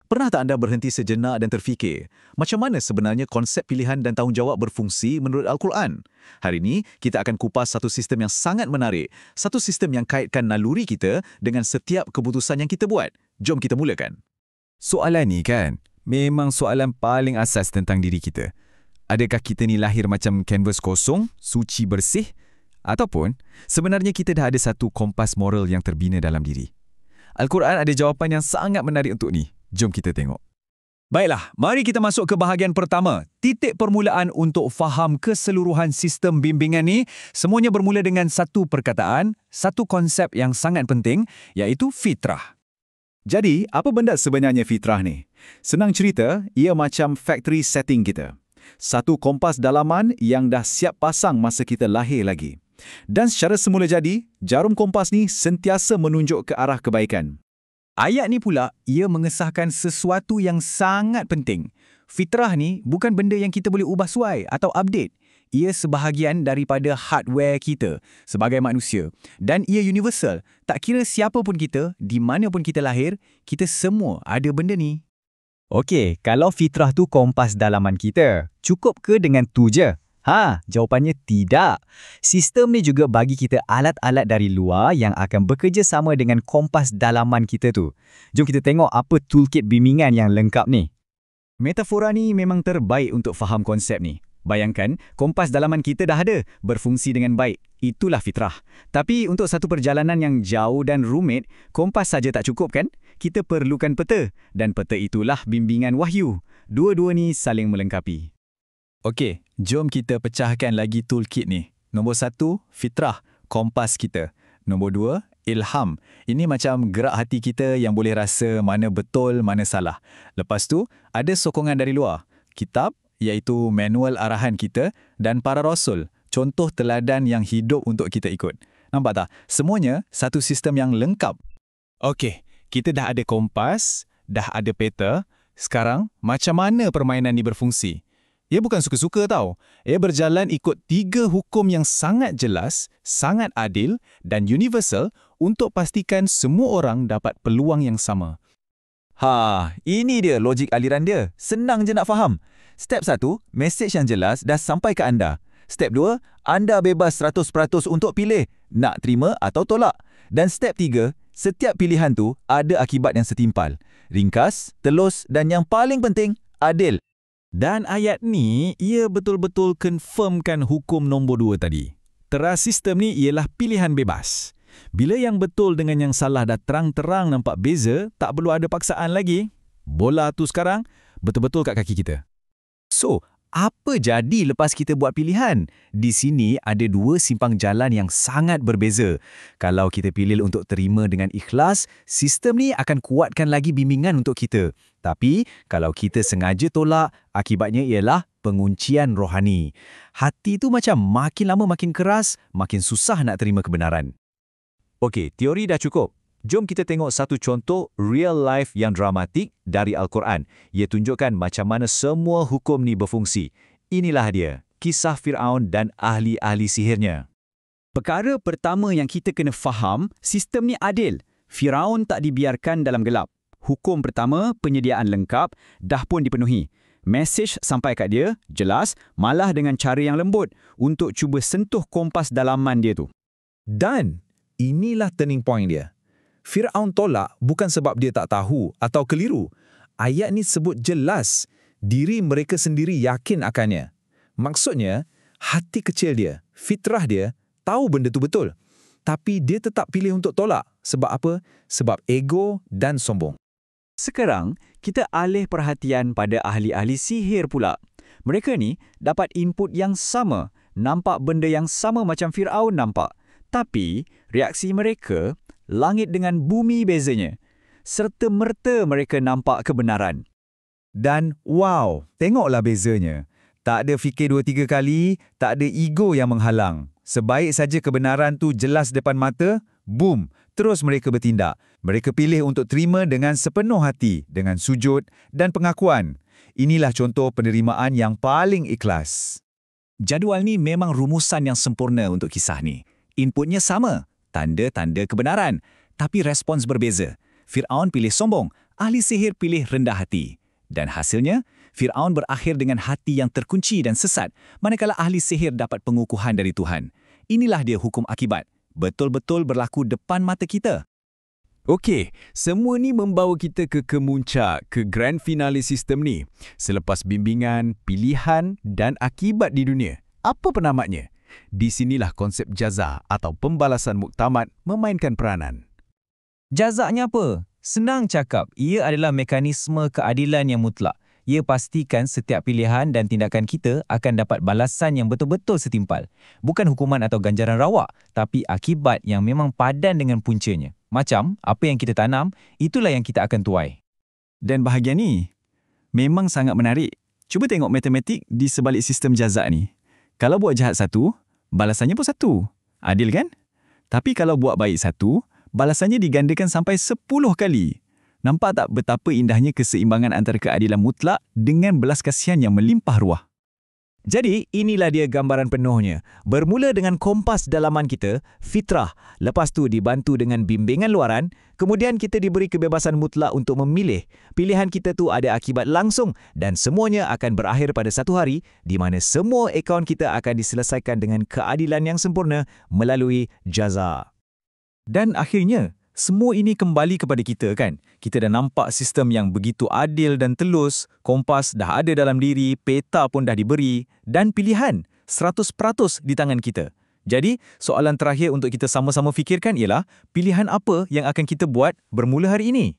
Pernah tak anda berhenti sejenak dan terfikir, macam mana sebenarnya konsep pilihan dan tanggungjawab berfungsi menurut Al-Quran? Hari ini, kita akan kupas satu sistem yang sangat menarik, satu sistem yang kaitkan naluri kita dengan setiap keputusan yang kita buat. Jom kita mulakan. Soalan ni kan, memang soalan paling asas tentang diri kita. Adakah kita ni lahir macam kanvas kosong, suci bersih? Ataupun, sebenarnya kita dah ada satu kompas moral yang terbina dalam diri? Al-Quran ada jawapan yang sangat menarik untuk ni. Jom kita tengok. Baiklah, mari kita masuk ke bahagian pertama. Titik permulaan untuk faham keseluruhan sistem bimbingan ni, semuanya bermula dengan satu perkataan, satu konsep yang sangat penting, iaitu fitrah. Jadi, apa benda sebenarnya fitrah ni? Senang cerita, ia macam factory setting kita. Satu kompas dalaman yang dah siap pasang masa kita lahir lagi. Dan secara semula jadi, jarum kompas ni sentiasa menunjuk ke arah kebaikan. Ayat ni pula, ia mengesahkan sesuatu yang sangat penting. Fitrah ni bukan benda yang kita boleh ubah suai atau update. Ia sebahagian daripada hardware kita sebagai manusia. Dan ia universal. Tak kira siapa pun kita, di mana pun kita lahir, kita semua ada benda ni. Okey, kalau fitrah tu kompas dalaman kita, cukup ke dengan tu je? Jawapannya tidak. Sistem ni juga bagi kita alat-alat dari luar yang akan bekerjasama dengan kompas dalaman kita tu. Jom kita tengok apa toolkit bimbingan yang lengkap ni. Metafora ni memang terbaik untuk faham konsep ni. Bayangkan, kompas dalaman kita dah ada, berfungsi dengan baik. Itulah fitrah. Tapi untuk satu perjalanan yang jauh dan rumit, kompas saja tak cukup kan? Kita perlukan peta. Dan peta itulah bimbingan wahyu. Dua-dua ni saling melengkapi. Okey, jom kita pecahkan lagi toolkit ni. Nombor 1, fitrah, kompas kita. Nombor 2, ilham. Ini macam gerak hati kita yang boleh rasa mana betul, mana salah. Lepas tu, ada sokongan dari luar. Kitab, iaitu manual arahan kita, dan para rasul, contoh teladan yang hidup untuk kita ikut. Nampak tak? Semuanya satu sistem yang lengkap. Okey, kita dah ada kompas, dah ada peta. Sekarang, macam mana permainan ni berfungsi? Ia bukan suka-suka tau. Ia berjalan ikut 3 hukum yang sangat jelas, sangat adil dan universal untuk pastikan semua orang dapat peluang yang sama. Ini dia logik aliran dia. Senang je nak faham. Step 1, mesej yang jelas dah sampai ke anda. Step 2, anda bebas 100% untuk pilih, nak terima atau tolak. Dan step 3, setiap pilihan tu ada akibat yang setimpal. Ringkas, telus dan yang paling penting, adil. Dan ayat ni, ia betul-betul confirmkan hukum nombor 2 tadi. Teras sistem ni ialah pilihan bebas. Bila yang betul dengan yang salah dah terang-terang nampak beza, tak perlu ada paksaan lagi. Bola tu sekarang betul-betul kat kaki kita. So, apa jadi lepas kita buat pilihan? Di sini ada 2 simpang jalan yang sangat berbeza. Kalau kita pilih untuk terima dengan ikhlas, sistem ni akan kuatkan lagi bimbingan untuk kita. Tapi, kalau kita sengaja tolak, akibatnya ialah penguncian rohani. Hati tu macam makin lama makin keras, makin susah nak terima kebenaran. Okey, teori dah cukup. Jom kita tengok satu contoh real life yang dramatik dari Al-Quran. Ia tunjukkan macam mana semua hukum ni berfungsi. Inilah dia, kisah Firaun dan ahli-ahli sihirnya. Perkara pertama yang kita kena faham, sistem ni adil. Firaun tak dibiarkan dalam gelap. Hukum pertama, penyediaan lengkap, dah pun dipenuhi. Mesej sampai kat dia, jelas, malah dengan cara yang lembut untuk cuba sentuh kompas dalaman dia tu. Dan inilah turning point dia. Firaun tolak bukan sebab dia tak tahu atau keliru. Ayat ni sebut jelas, diri mereka sendiri yakin akannya. Maksudnya, hati kecil dia, fitrah dia, tahu benda tu betul. Tapi dia tetap pilih untuk tolak. Sebab apa? Sebab ego dan sombong. Sekarang, kita alih perhatian pada ahli-ahli sihir pula. Mereka ni dapat input yang sama, nampak benda yang sama macam Firaun nampak. Tapi, reaksi mereka, langit dengan bumi bezanya. Serta-merta mereka nampak kebenaran. Dan wow, tengoklah bezanya. Tak ada fikir 2-3 kali, tak ada ego yang menghalang. Sebaik saja kebenaran tu jelas depan mata, boom, terus mereka bertindak. Mereka pilih untuk terima dengan sepenuh hati, dengan sujud dan pengakuan. Inilah contoh penerimaan yang paling ikhlas. Jadual ni memang rumusan yang sempurna untuk kisah ni. Inputnya sama, tanda-tanda kebenaran. Tapi respons berbeza. Firaun pilih sombong, ahli sihir pilih rendah hati. Dan hasilnya, Firaun berakhir dengan hati yang terkunci dan sesat, manakala ahli sihir dapat pengukuhan dari Tuhan. Inilah dia hukum akibat. Betul-betul berlaku depan mata kita. Okey, semua ni membawa kita ke kemuncak, ke grand finale sistem ni. Selepas bimbingan, pilihan dan akibat di dunia. Apa penamatnya? Di sinilah konsep jaza atau pembalasan muktamad memainkan peranan. Jazaknya apa? Senang cakap, ia adalah mekanisme keadilan yang mutlak. Ia pastikan setiap pilihan dan tindakan kita akan dapat balasan yang betul-betul setimpal. Bukan hukuman atau ganjaran rawak, tapi akibat yang memang padan dengan puncanya. Macam apa yang kita tanam, itulah yang kita akan tuai. Dan bahagian ni memang sangat menarik. Cuba tengok matematik di sebalik sistem jazak ni. Kalau buat jahat satu, balasannya pun satu. Adil kan? Tapi kalau buat baik satu, balasannya digandakan sampai 10 kali. Nampak tak betapa indahnya keseimbangan antara keadilan mutlak dengan belas kasihan yang melimpah ruah? Jadi, inilah dia gambaran penuhnya. Bermula dengan kompas dalaman kita, fitrah. Lepas tu dibantu dengan bimbingan luaran. Kemudian kita diberi kebebasan mutlak untuk memilih. Pilihan kita tu ada akibat langsung dan semuanya akan berakhir pada satu hari di mana semua akaun kita akan diselesaikan dengan keadilan yang sempurna melalui jaza. Dan akhirnya, semua ini kembali kepada kita kan? Kita dah nampak sistem yang begitu adil dan telus, kompas dah ada dalam diri, peta pun dah diberi, dan pilihan 100% di tangan kita. Jadi, soalan terakhir untuk kita sama-sama fikirkan ialah, pilihan apa yang akan kita buat bermula hari ini?